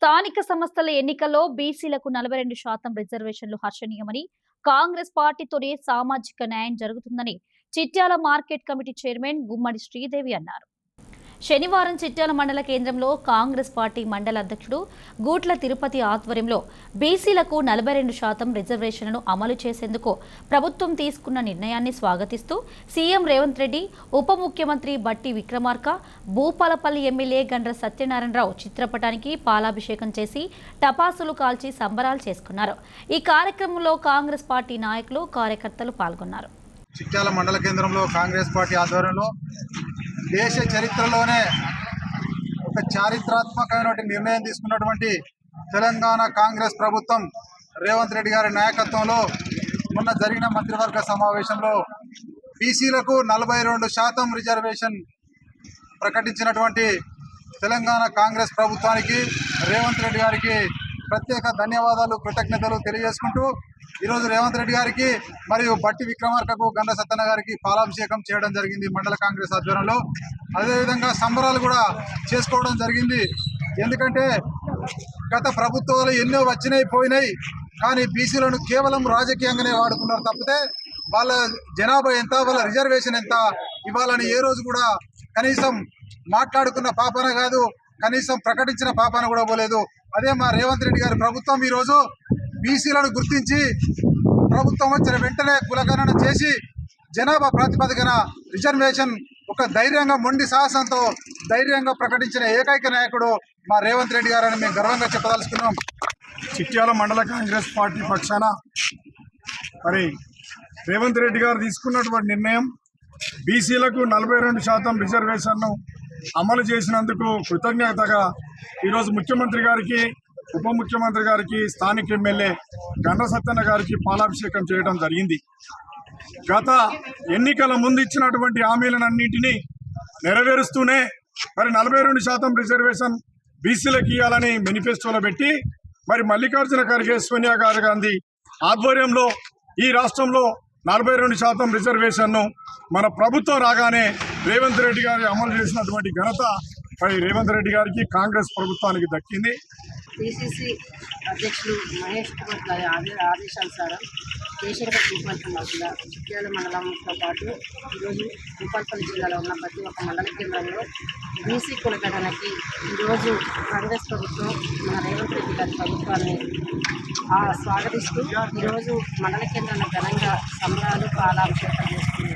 స్థానిక సంస్థల ఎన్నికల్లో బీసీలకు 42% రిజర్వేషన్లు హర్షణీయమని, కాంగ్రెస్ పార్టీతోనే సామాజిక న్యాయం జరుగుతుందని చిట్యాల మార్కెట్ కమిటీ చైర్మన్ గుమ్మడి శ్రీదేవి అన్నారు. శనివారం చిట్యాల మండల కేంద్రంలో కాంగ్రెస్ పార్టీ మండల అధ్యక్షుడు గూట్ల తిరుపతి ఆధ్వర్యంలో బీసీలకు 42% రిజర్వేషన్లను అమలు చేసేందుకు ప్రభుత్వం తీసుకున్న నిర్ణయాన్ని స్వాగతిస్తూ సీఎం రేవంత్ రెడ్డి, ఉప ముఖ్యమంత్రి బట్టి విక్రమార్క, భూపాలపల్లి ఎమ్మెల్యే గండ్ర సత్యనారాయణరావు చిత్రపటానికి పాలాభిషేకం చేసి టపాసులు కాల్చి సంబరాలు చేసుకున్నారు. ఈ కార్యక్రమంలో కాంగ్రెస్ పార్టీ నాయకులు, కార్యకర్తలు పాల్గొన్నారు. చిట్యాల మండల కేంద్రంలో కాంగ్రెస్ పార్టీ ఆధ్వర్యంలో దేశ చరిత్రలోనే ఒక చారిత్రాత్మకమైన నిర్ణయం తీసుకున్నటువంటి తెలంగాణ కాంగ్రెస్ ప్రభుత్వం రేవంత్ రెడ్డి గారి నాయకత్వంలో మొన్న జరిగిన మంత్రివర్గ సమావేశంలో బీసీలకు 42% రిజర్వేషన్ ప్రకటించినటువంటి తెలంగాణ కాంగ్రెస్ ప్రభుత్వానికి, రేవంత్ రెడ్డి గారికి ప్రత్యేక ధన్యవాదాలు, కృతజ్ఞతలు తెలియజేసుకుంటూ ఈరోజు రేవంత్ రెడ్డి గారికి మరియు బట్టి విక్రమార్కకు, గండ్ర సత్యన్న గారికి పాలాభిషేకం చేయడం జరిగింది మండల కాంగ్రెస్ ఆధ్వర్యంలో. అదేవిధంగా సంబరాలు కూడా చేసుకోవడం జరిగింది. ఎందుకంటే గత ప్రభుత్వాలు ఎన్నో వచ్చినాయి పోయినాయి, కానీ బీసీలను కేవలం రాజకీయంగానే వాడుకున్నారు తప్పితే వాళ్ళ జనాభా ఎంత, వాళ్ళ రిజర్వేషన్ ఎంత ఇవ్వాలని ఏ రోజు కూడా కనీసం మాట్లాడుకున్న పాపన కాదు, కనీసం ప్రకటించిన పాపన కూడా పోలేదు. అదే మా రేవంత్ రెడ్డి గారి ప్రభుత్వం ఈరోజు బీసీలను గుర్తించి ప్రభుత్వం వచ్చిన వెంటనే కులగణన చేసి జనాభా ప్రాతిపదికన రిజర్వేషన్ ఒక ధైర్యంగా, మొండి సాహసంతో ధైర్యంగా ప్రకటించిన ఏకైక నాయకుడు మా రేవంత్ రెడ్డి గారని మేము గర్వంగా చెప్పదలుచుకున్నాం. చిట్యాల మండల కాంగ్రెస్ పార్టీ పక్షాన మరి రేవంత్ రెడ్డి గారు తీసుకున్నటువంటి నిర్ణయం బీసీలకు 42% రిజర్వేషన్ను అమలు చేసినందుకు కృతజ్ఞతగా ఈరోజు ముఖ్యమంత్రి గారికి, ఉప ముఖ్యమంత్రి గారికి, స్థానిక ఎమ్మెల్యే గండ్ర సత్యన్న గారికి పాలాభిషేకం చేయడం జరిగింది. గత ఎన్నికల ముందు ఇచ్చినటువంటి హామీలన్నింటినీ నెరవేరుస్తూనే మరి 42% రిజర్వేషన్ బీసీలకు ఇవ్వాలని మేనిఫెస్టోలో పెట్టి మరి మల్లికార్జున ఖర్గే, సోనియా గాంధీ ఆధ్వర్యంలో ఈ రాష్ట్రంలో 42% రిజర్వేషన్ను మన ప్రభుత్వం రాగానే రేవంత్ రెడ్డి గారి అమలు చేసినటువంటి ఘనత మరి రేవంత్ రెడ్డి గారికి, కాంగ్రెస్ ప్రభుత్వానికి దక్కింది. పిసిసి అధ్యక్షులు మహేష్ కుమార్ గారి ఆదేశానుసారం కేశంపేట భూపాలపల్లి చిట్యాల మండలంతో పాటు ఈరోజు భూపాలపల్లి జిల్లాలో ఉన్న ప్రతి ఒక్క మండల కేంద్రంలో బీసీ కులగణనకి ఈరోజు కాంగ్రెస్ ప్రభుత్వం మన రేవంత్ రెడ్డి గారి ప్రభుత్వాన్ని స్వాగతిస్తూ ఈరోజు మండల కేంద్రంలో ఘనంగా సంబరాలు, పాలాభిషేకం చేస్తుంది.